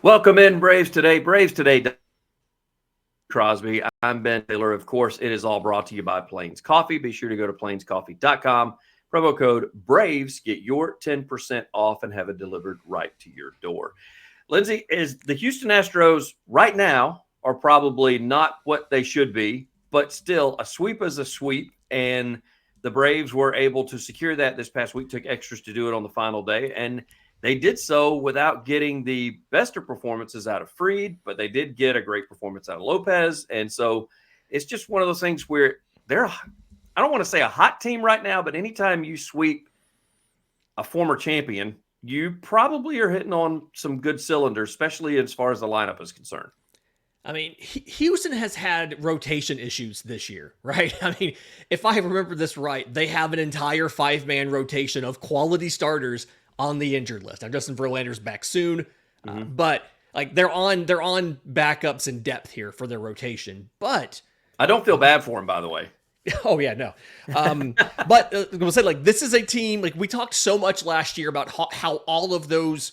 Welcome in, Braves Today. Braves Today, Crosby. I'm Ben Taylor. Of course, it is all brought to you by Plains Coffee. Be sure to go to plainscoffee.com. Promo code BRAVES. Get your 10% off and have it delivered right to your door. Lindsay, is the Houston Astros right now are probably not what they should be, but still a sweep is a sweep. And the Braves were able to secure that this past week, took extras to do it on the final day. And they did so without getting the best of performances out of Fried, but they did get a great performance out of Lopez. And so it's just one of those things where they're, I don't want to say a hot team right now, but anytime you sweep a former champion, you probably are hitting on some good cylinders, especially as far as the lineup is concerned. I mean, Houston has had rotation issues this year, right? I mean, if I remember this right, they have an entire 5-man rotation of quality starters on the injured list. Now, Justin Verlander's back soon, but like they're on backups in depth here for their rotation. But I don't feel bad for him, by the way. Oh yeah, no. But I'm gonna say, like, this is a team, like we talked so much last year about how all of those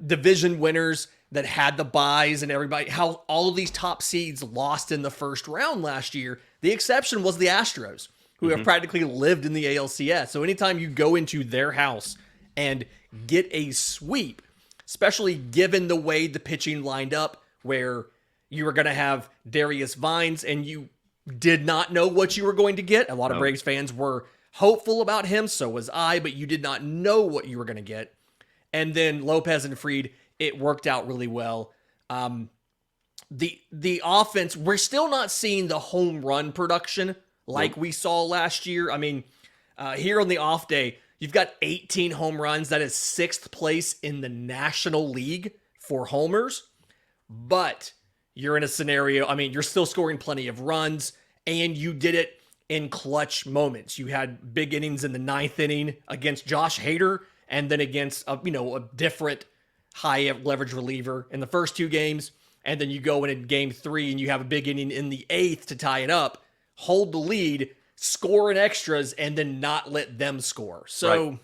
division winners that had the buys and everybody, how all of these top seeds lost in the first round last year. The exception was the Astros, who have practically lived in the ALCS. So anytime you go into their house and get a sweep, especially given the way the pitching lined up, where you were going to have Darius Vines and you did not know what you were going to get. A lot of Braves fans were hopeful about him, so was I, but you did not know what you were going to get. And then Lopez and Fried, it worked out really well. The offense, we're still not seeing the home run production like we saw last year. I mean, here on the off day, you've got 18 home runs. That is 6th place in the National League for homers. But you're in a scenario, I mean, you're still scoring plenty of runs, and you did it in clutch moments. You had big innings in the 9th inning against Josh Hader, and then against a different high leverage reliever in the first 2 games. And then you go in game 3 and you have a big inning in the 8th to tie it up, hold the lead, score in extras, and then not let them score. So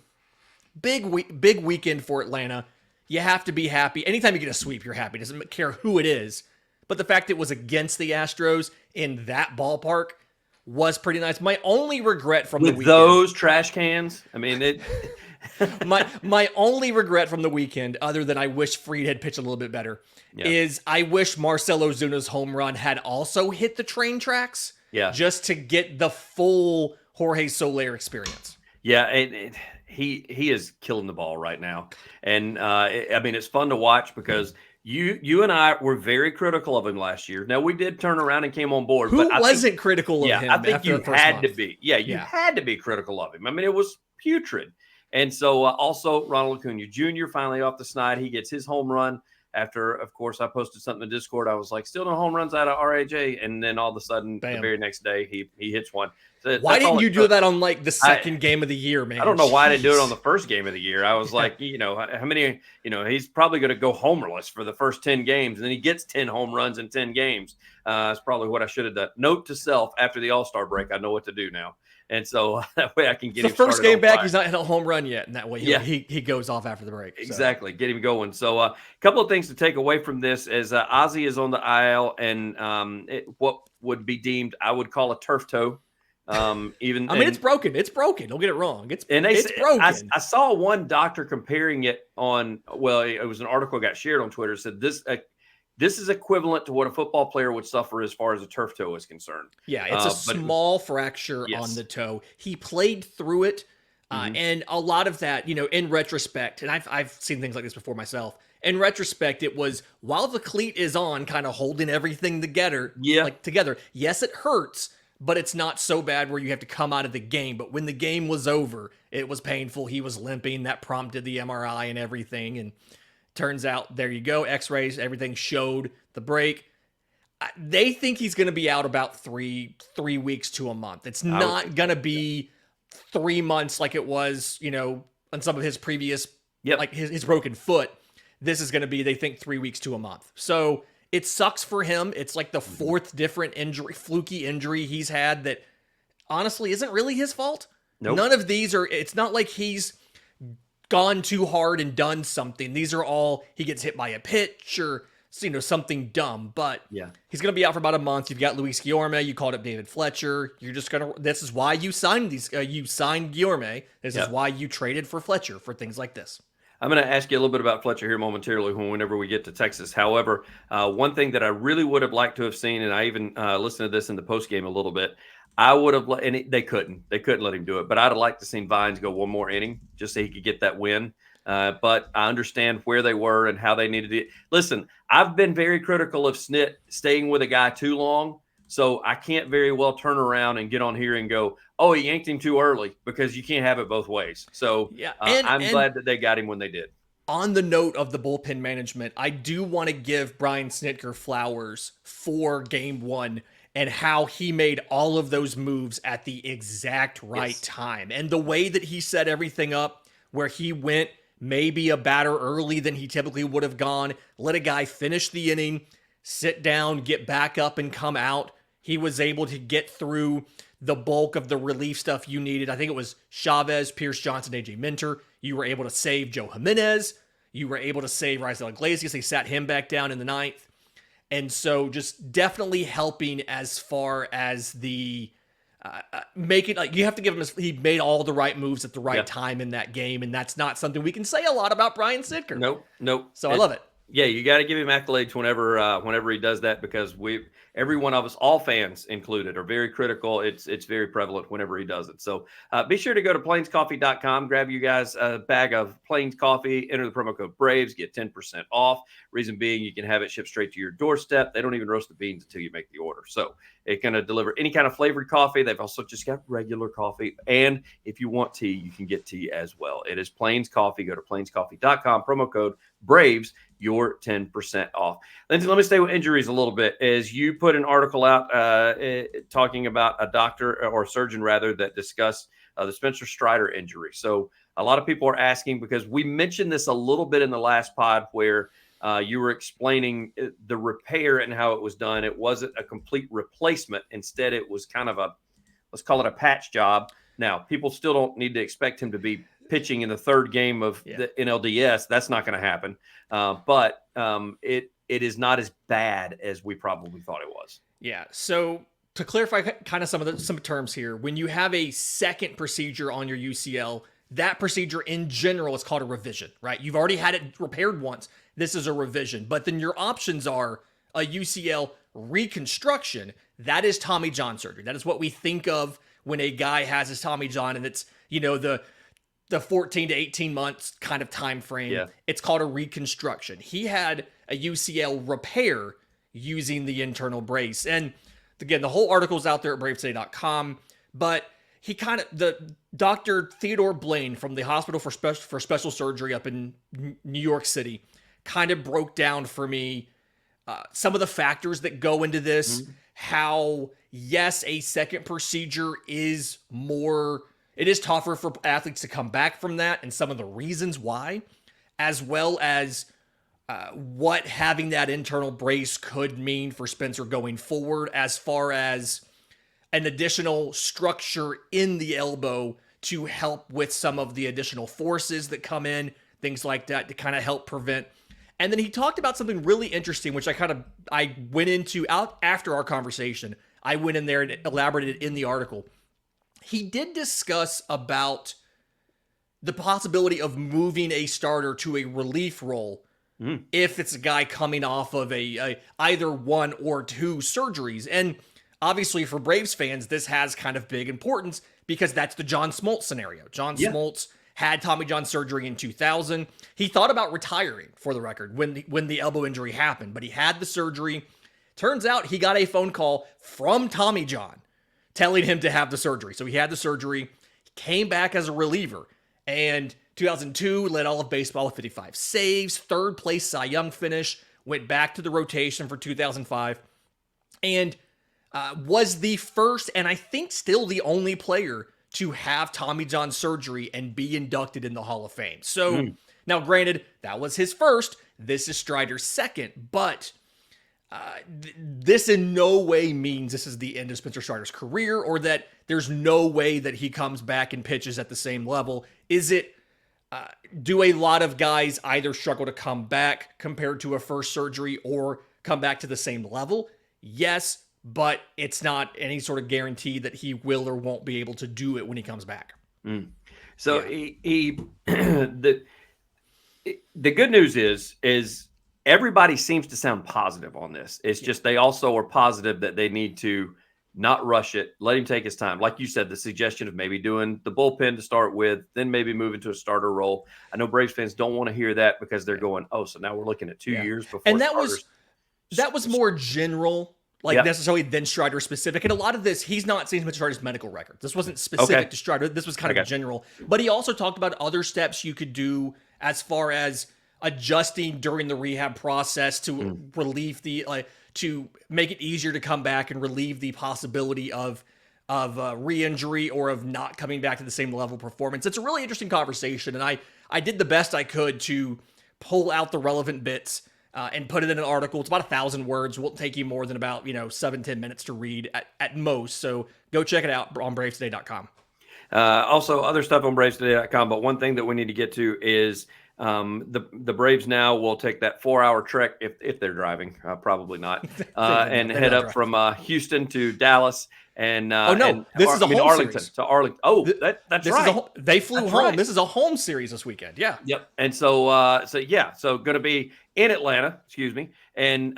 big weekend for Atlanta. You have to be happy. Anytime you get a sweep, you're happy. It doesn't care who it is. But the fact it was against the Astros in that ballpark was pretty nice. My only regret from the weekend, those trash cans, I mean, it. my only regret from the weekend, other than I wish Fried had pitched a little bit better, is I wish Marcell Ozuna's home run had also hit the train tracks. Yeah. Just to get the full Jorge Soler experience. Yeah, he is killing the ball right now. And I mean, it's fun to watch because you and I were very critical of him last year. Now, we did turn around and came on board. Who wasn't critical of him? I think you had to be. Yeah, you Yeah. had to be critical of him. I mean, it was putrid. And so also Ronald Acuna Jr. finally off the snide. He gets his home run after, of course, I posted something in Discord. I was like, still no home runs out of RAJ. And then all of a sudden, the very next day, he hits one. So why didn't you do that on like the second game of the year, man? I don't know why I didn't do it on the first game of the year. I was like, how many, he's probably going to go homerless for the first 10 games. And then he gets 10 home runs in 10 games. That's probably what I should have done. Note to self, after the All-Star break, I know what to do now. And so that way I can get him the first game back, fire. He's not hit a home run yet. And that way he goes off after the break. Exactly. Get him going. So a couple of things to take away from this is Ozzy is on the IL and what would be deemed, I would call a turf toe. It's broken. It's broken. Don't get it wrong. It's broken. I saw one doctor comparing it on, it was an article got shared on Twitter. Said this is equivalent to what a football player would suffer as far as a turf toe is concerned. Yeah, it's a small fracture on the toe. He played through it, and a lot of that, in retrospect, and I've seen things like this before myself. In retrospect, it was while the cleat is on, kind of holding everything together. Yeah, together. Yes, it hurts, but it's not so bad where you have to come out of the game. But when the game was over, it was painful. He was limping. That prompted the MRI and everything, and turns out, there you go, x-rays, everything showed the break. They think he's going to be out about 3 weeks to a month. It's not going to be 3 months like it was, on some of his previous, like his broken foot. This is going to be, they think, 3 weeks to a month. So it sucks for him. It's like the 4th different fluky injury he's had that honestly isn't really his fault. Nope. None of these are, it's not like he's gone too hard and done something. These are all, he gets hit by a pitch or, something dumb, but Yeah. he's going to be out for about a month. You've got Luis Guillorme. You called up David Fletcher. You're just going to, this is why you signed you signed Guillorme. This is why you traded for Fletcher for things like this. I'm going to ask you a little bit about Fletcher here momentarily whenever we get to Texas. However, one thing that I really would have liked to have seen, and I even listened to this in the postgame a little bit, I would have, they couldn't let him do it, but I'd have liked to seen Vines go one more inning just so he could get that win. But I understand where they were and how they needed it. Listen, I've been very critical of Snit staying with a guy too long. So I can't very well turn around and get on here and go, oh, he yanked him too early, because you can't have it both ways. So I'm glad that they got him when they did. On the note of the bullpen management, I do want to give Brian Snitker flowers for game one and how he made all of those moves at the exact right time. And the way that he set everything up, where he went maybe a batter early than he typically would have gone, let a guy finish the inning, sit down, get back up, and come out. He was able to get through the bulk of the relief stuff you needed. I think it was Chavez, Pierce Johnson, AJ Minter. You were able to save Joe Jimenez. You were able to save Raisel Iglesias. They sat him back down in the ninth. And so just definitely helping as far as the making, like, you have to give him, he made all the right moves at the right time in that game. And that's not something we can say a lot about Brian Snitker. Nope. So I love it. Yeah, you got to give him accolades whenever he does that, because every one of us, all fans included, are very critical. It's very prevalent whenever he does it. So be sure to go to plainscoffee.com, grab you guys a bag of Plains coffee, enter the promo code BRAVES, get 10% off. Reason being, you can have it shipped straight to your doorstep. They don't even roast the beans until you make the order. So it's going to deliver any kind of flavored coffee. They've also just got regular coffee. And if you want tea, you can get tea as well. It is Plains Coffee. Go to plainscoffee.com, promo code BRAVES, your 10% off. Lindsay, let me stay with injuries a little bit. As you put an article out talking about a doctor, or surgeon rather, that discussed the Spencer Strider injury. So a lot of people are asking, because we mentioned this a little bit in the last pod where you were explaining the repair and how it was done. It wasn't a complete replacement. Instead, it was kind of let's call it a patch job. Now, people still don't need to expect him to be pitching in the third game of the NLDS. That's not going to happen. But it is not as bad as we probably thought it was. Yeah. So to clarify kind of some terms here, when you have a second procedure on your UCL, that procedure in general is called a revision, right? You've already had it repaired once. This is a revision. But then your options are a UCL reconstruction. That is Tommy John surgery. That is what we think of when a guy has his Tommy John, and it's, the 14 to 18 months kind of time frame. Yeah. It's called a reconstruction. He had a UCL repair using the internal brace. And again, the whole article's out there at bravetoday.com, but the Dr. Theodore Blaine from the Hospital for Special Surgery up in New York City kind of broke down for me some of the factors that go into this, how, yes, a second procedure is it is tougher for athletes to come back from that, and some of the reasons why, as well as what having that internal brace could mean for Spencer going forward, as far as an additional structure in the elbow to help with some of the additional forces that come in, things like that, to kind of help prevent. And then he talked about something really interesting, which I went into out after our conversation. I went in there and elaborated in the article. He did discuss about the possibility of moving a starter to a relief role if it's a guy coming off of a either one or two surgeries. And obviously for Braves fans, this has kind of big importance, because that's the John Smoltz scenario. John Smoltz had Tommy John surgery in 2000. He thought about retiring, for the record, when the elbow injury happened, but he had the surgery. Turns out he got a phone call from Tommy John telling him to have the surgery. So he had the surgery, he came back as a reliever, and 2002 led all of baseball with 55 saves, third place Cy Young finish, went back to the rotation for 2005, and was the first, and I think still the only player to have Tommy John surgery and be inducted in the Hall of Fame. So now granted, that was his first, this is Strider's second, but this in no way means this is the end of Spencer Strider's career, or that there's no way that he comes back and pitches at the same level. Is it Do a lot of guys either struggle to come back compared to a first surgery or come back to the same level? Yes, but it's not any sort of guarantee that he will or won't be able to do it when he comes back. So he the good news is everybody seems to sound positive on this. It's just they also are positive that they need to not rush it, let him take his time. Like you said, the suggestion of maybe doing the bullpen to start with, then maybe moving to a starter role. I know Braves fans don't want to hear that because they're going, oh, so now we're looking at 2 years before. And that was more general, necessarily than Strider specific. And a lot of this, he's not saying Strider's medical record. This wasn't specific to Strider. This was kind of general. But he also talked about other steps you could do as far as adjusting during the rehab process to relieve the to make it easier to come back and relieve the possibility of re-injury or of not coming back to the same level of performance. It's a really interesting conversation, and I did the best I could to pull out the relevant bits and put it in an article. It's about 1,000 words. It won't take you more than about 7-10 minutes to read at most. So go check it out on bravestoday.com. Also, other stuff on bravestoday.com. But one thing that we need to get to is the Braves now will take that 4-hour trek if they're driving, probably not, and head up from Houston to Dallas. And this is a home Arlington series. To Arlington. Oh, that's right. They flew home. Right. This is a home series this weekend. Yeah. Yep. And so going to be in Atlanta. Excuse me. And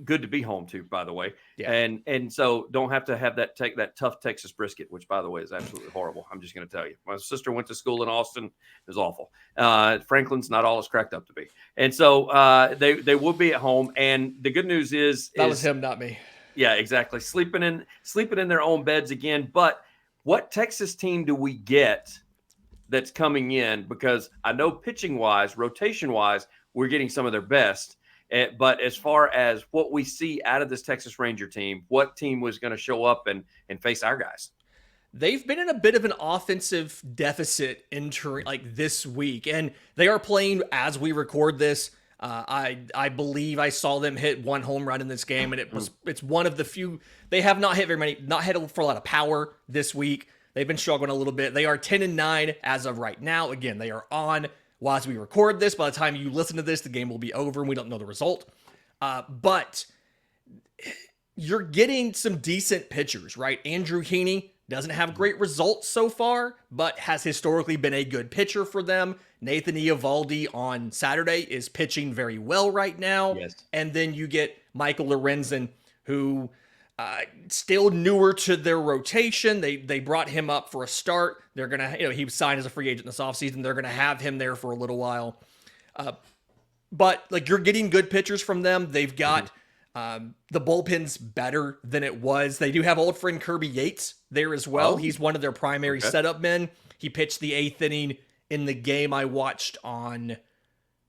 good to be home too, by the way. Yeah. And so don't have to take that tough Texas brisket, which by the way is absolutely horrible. I'm just going to tell you. My sister went to school in Austin. It was awful. Franklin's not all it's cracked up to be. And so they will be at home. And the good news is that was him, not me. Yeah, exactly. Sleeping in their own beds again. But what Texas team do we get that's coming in? Because I know pitching wise, rotation wise, we're getting some of their best. But as far as what we see out of this Texas Ranger team, what team was going to show up and face our guys? They've been in a bit of an offensive deficit entering this week, and they are playing as we record this. I believe I saw them hit one home run in this game, and it's one of the few. They have not hit very many, not hit for a lot of power this week. They've been struggling a little bit. They are 10-9 as of right now. Again, they are on while as we record this. By the time you listen to this, the game will be over, and we don't know the result. But you're getting some decent pitchers, right? Andrew Heaney doesn't have great results so far, but has historically been a good pitcher for them. Nathan Eovaldi on Saturday is pitching very well right now. Yes. And then you get Michael Lorenzen, who still newer to their rotation. They brought him up for a start. They're going to, he was signed as a free agent this offseason. They're going to have him there for a little while. But you're getting good pitchers from them. They've got the bullpen's better than it was. They do have old friend Kirby Yates there as well. He's one of their primary setup men. He pitched the 8th inning in the game I watched on,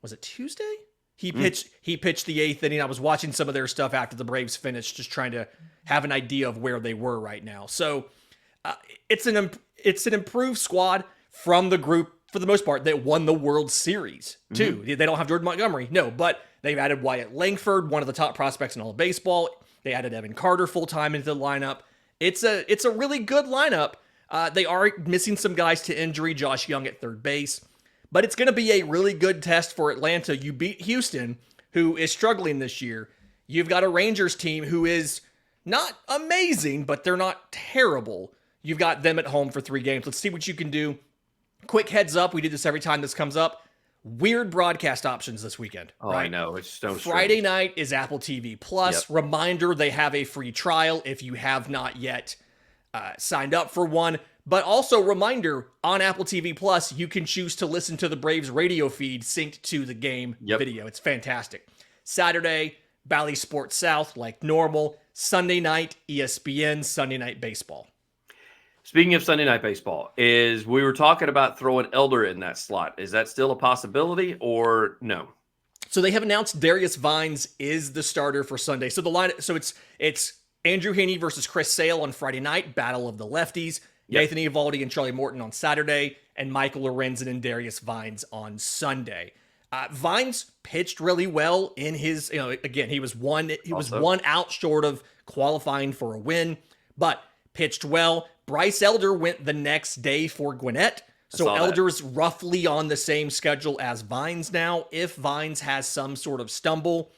was it Tuesday? He pitched the 8th inning. I was watching some of their stuff after the Braves finished, just trying to have an idea of where they were right now. So it's an improved squad from the group, for the most part, that won the World Series, too. They don't have Jordan Montgomery, no, but they've added Wyatt Langford, one of the top prospects in all of baseball. They added Evan Carter full-time into the lineup. It's a really good lineup. They are missing some guys to injury, Josh Young at third base. But it's going to be a really good test for Atlanta. You beat Houston, who is struggling this year. You've got a Rangers team who is not amazing, but they're not terrible. You've got them at home for 3 games. Let's see what you can do. Quick heads up. We do this every time this comes up. Weird broadcast options this weekend. Oh, right? I know. It's so Friday night is Apple TV Plus. Yep. Reminder, they have a free trial if you have not yet signed up for one. But also reminder, on Apple TV Plus, you can choose to listen to the Braves radio feed synced to the game video. It's fantastic. Saturday, Bally Sports South, like normal. Sunday night, ESPN, Sunday Night Baseball. Speaking of Sunday Night Baseball, we were talking about throwing Elder in that slot. Is that still a possibility or no? So they have announced Darius Vines is the starter for Sunday. So it's Andrew Heaney versus Chris Sale on Friday night, battle of the lefties. Nathan Eovaldi and Charlie Morton on Saturday, and Michael Lorenzen and Darius Vines on Sunday. Vines pitched really well in his, again, he was one out short of qualifying for a win, but pitched well. Bryce Elder went the next day for Gwinnett, So Elder's roughly on the same schedule as Vines now. If Vines has some sort of stumble,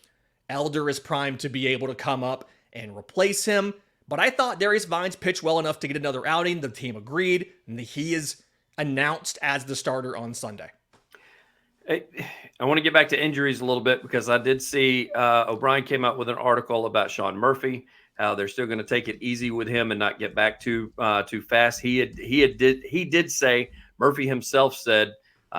Elder is primed to be able to come up and replace him. But I thought Darius Vines pitched well enough to get another outing. The team agreed, and he is announced as the starter on Sunday. I want to get back to injuries a little bit because I did see O'Brien came out with an article about Shawn Murphy, how they're still going to take it easy with him and not get back too fast. He did say, Murphy himself said,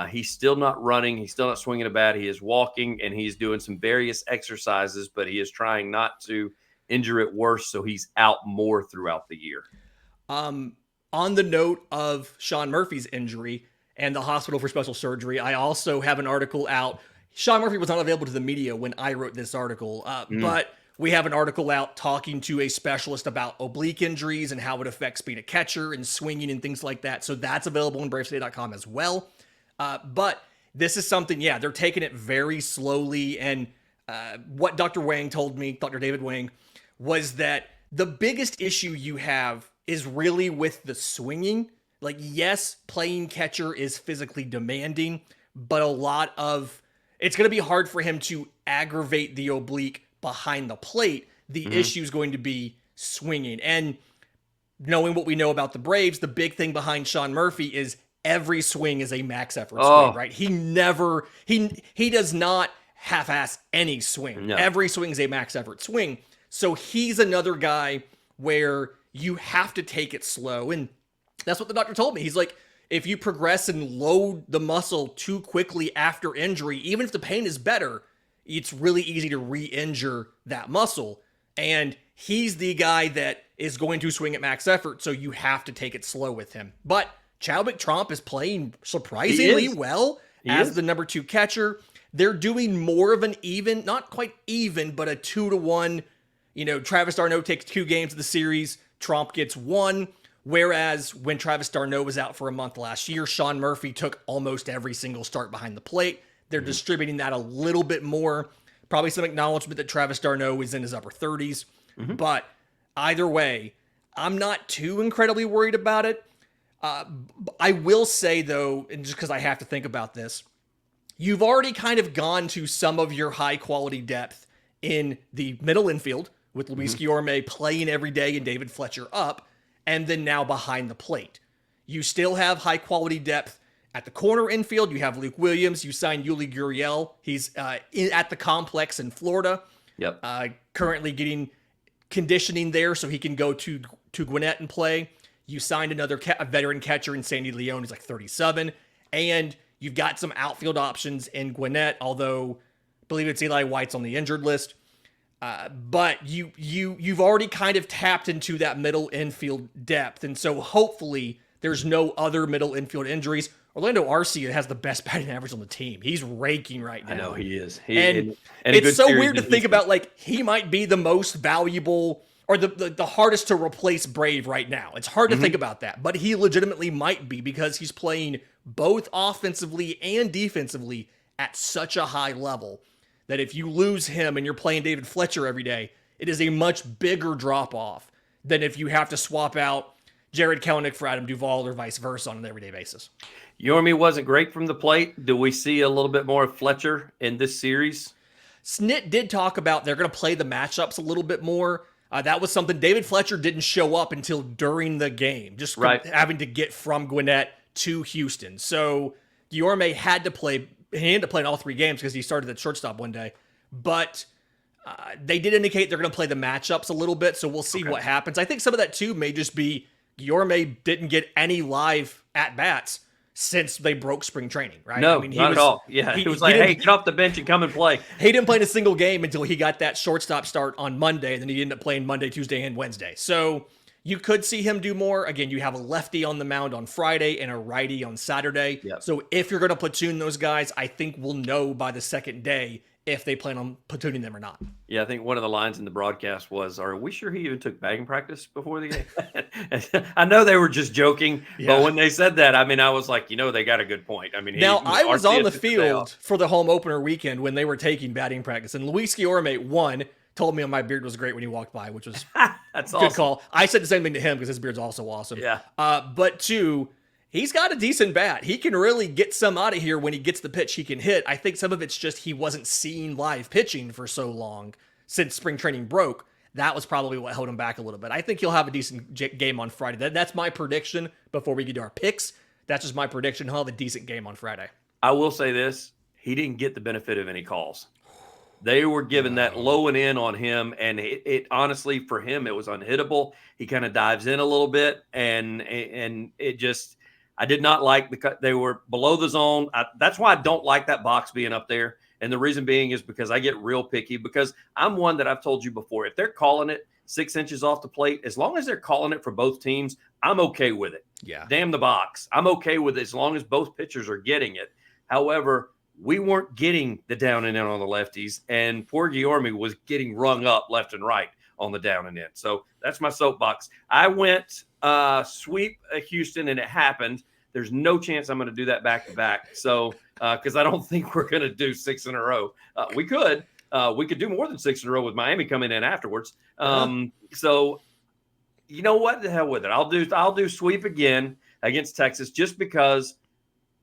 he's still not running, he's still not swinging a bat, he is walking, and he's doing some various exercises, but he is trying not to injure it worse, so he's out more throughout the year. On the note of Shawn Murphy's injury and the hospital for special surgery, I also have an article out. Shawn Murphy was not available to the media when I wrote this article, but we have an article out talking to a specialist about oblique injuries and how it affects being a catcher and swinging and things like that. So that's available on BraveToday.com as well. But this is something, they're taking it very slowly. And what Dr. Wang told me, Dr. David Wang, was that the biggest issue you have is really with the swinging. Like, yes, playing catcher is physically demanding, but it's going to be hard for him to aggravate the oblique behind the plate. The issue is going to be swinging. And knowing what we know about the Braves, the big thing behind Shawn Murphy is every swing is a max effort swing, right? He does not half-ass any swing. No. Every swing is a max effort swing. So he's another guy where you have to take it slow. And that's what the doctor told me. He's like, if you progress and load the muscle too quickly after injury, even if the pain is better, it's really easy to re-injure that muscle. And he's the guy that is going to swing at max effort, so you have to take it slow with him. But Chadwick Tromp is playing surprisingly well as the number 2 catcher. They're doing more of an even, not quite even, but a 2-1. Travis d'Arnaud takes 2 games of the series. Tromp gets 1. Whereas when Travis d'Arnaud was out for a month last year, Shawn Murphy took almost every single start behind the plate. They're distributing that a little bit more. Probably some acknowledgement that Travis d'Arnaud is in his upper 30s. But either way, I'm not too incredibly worried about it. I will say, though, and just because I have to think about this, you've already kind of gone to some of your high-quality depth in the middle infield with Luis Guillorme playing every day and David Fletcher up, and then now behind the plate. You still have high-quality depth at the corner infield. You have Luke Williams. You signed Yuli Gurriel. He's at the complex in Florida. Currently getting conditioning there so he can go to Gwinnett and play. You signed another veteran catcher in Sandy Leon. He's like 37. And you've got some outfield options in Gwinnett, although I believe it's Eli White's on the injured list. But you've already kind of tapped into that middle infield depth. And so hopefully there's no other middle infield injuries. Orlando Arcia has the best batting average on the team. He's raking right now. I know he is. And it's so weird to think about, like, he might be the most valuable or the hardest to replace Brave right now. It's hard to think about that, but he legitimately might be because he's playing both offensively and defensively at such a high level that if you lose him and you're playing David Fletcher every day, it is a much bigger drop-off than if you have to swap out Jared Kelenic for Adam Duvall or vice versa on an everyday basis. Yorme wasn't great from the plate. Do we see a little bit more of Fletcher in this series? Snit did talk about they're going to play the matchups a little bit more. That was something David Fletcher didn't show up until during the game, just having to get from Gwinnett to Houston. So Yorme had to play. He ended up playing all 3 games because he started at shortstop one day. But they did indicate they're going to play the matchups a little bit, so we'll see what happens. I think some of that, too, may just be Yorme didn't get any live at-bats since they broke spring training, right? No, not at all. Yeah, he was like, hey, get off the bench and come and play. He didn't play in a single game until he got that shortstop start on Monday, and then he ended up playing Monday, Tuesday, and Wednesday. So you could see him do more. Again, you have a lefty on the mound on Friday and a righty on Saturday. Yep. So if you're going to platoon those guys, I think we'll know by the second day if they plan on platooning them or not. Yeah, I think one of the lines in the broadcast was, are we sure he even took batting practice before the game? I know they were just joking, but when they said that, I mean, I was like, they got a good point. I mean, I was on the field for the home opener weekend when they were taking batting practice, and Luis Guillorme, 1, told me my beard was great when he walked by, which was that's a good call. I said the same thing to him because his beard's also awesome. Yeah. But 2, He's got a decent bat. He can really get some out of here when he gets the pitch he can hit. I think some of it's just he wasn't seeing live pitching for so long since spring training broke. That was probably what held him back a little bit. I think he'll have a decent game on Friday. That's my prediction before we get to our picks. That's just my prediction. He'll have a decent game on Friday. I will say this. He didn't get the benefit of any calls. They were giving that low and in on him, and it honestly, for him, it was unhittable. He kind of dives in a little bit, and it just – I did not like because they were below the zone. That's why I don't like that box being up there. And the reason being is because I get real picky because I'm one that I've told you before. If they're calling it 6 inches off the plate, as long as they're calling it for both teams, I'm okay with it. Yeah. Damn the box. I'm okay with it as long as both pitchers are getting it. However, we weren't getting the down and in on the lefties, and poor Guillorme was getting rung up left and right on the down and in. So that's my soapbox. I went sweep Houston, and it happened. There's no chance I'm going to do that back-to-back. So because I don't think we're going to do 6 in a row. We could do more than 6 in a row with Miami coming in afterwards. So you know what? The hell with it. I'll do sweep again against Texas just because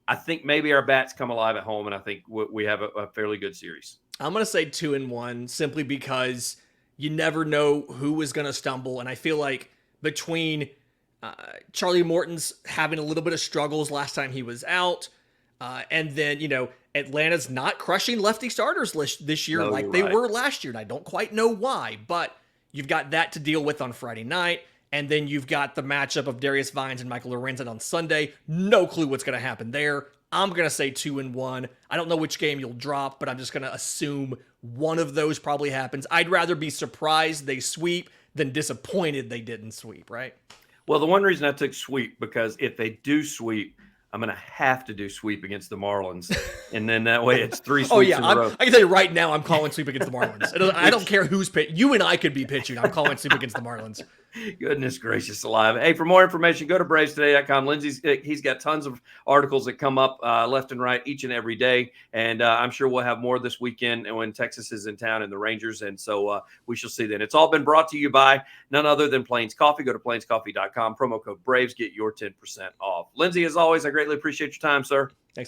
I think maybe our bats come alive at home, and I think we have a fairly good series. I'm going to say 2-1 simply because you never know who is going to stumble. And I feel like between Charlie Morton's having a little bit of struggles last time he was out, and then, Atlanta's not crushing lefty starters this year they were last year. And I don't quite know why, but you've got that to deal with on Friday night. And then you've got the matchup of Darius Vines and Michael Lorenzen on Sunday. No clue what's going to happen there. I'm going to say 2-1. I don't know which game you'll drop, but I'm just going to assume one of those probably happens. I'd rather be surprised they sweep than disappointed they didn't sweep, right? Well, the one reason I took sweep, because if they do sweep, I'm going to have to do sweep against the Marlins. And then that way it's 3 sweeps in a row. I can tell you right now, I'm calling sweep against the Marlins. I don't care who's pitching. You and I could be pitching. I'm calling sweep against the Marlins. Goodness gracious alive. Hey, for more information, go to BravesToday.com. He's got tons of articles that come up left and right each and every day. And I'm sure we'll have more this weekend when Texas is in town and the Rangers. And so we shall see then. It's all been brought to you by none other than Plains Coffee. Go to PlainsCoffee.com. Promo code BRAVES. Get your 10% off. Lindsay, as always, I greatly appreciate your time, sir. Thanks.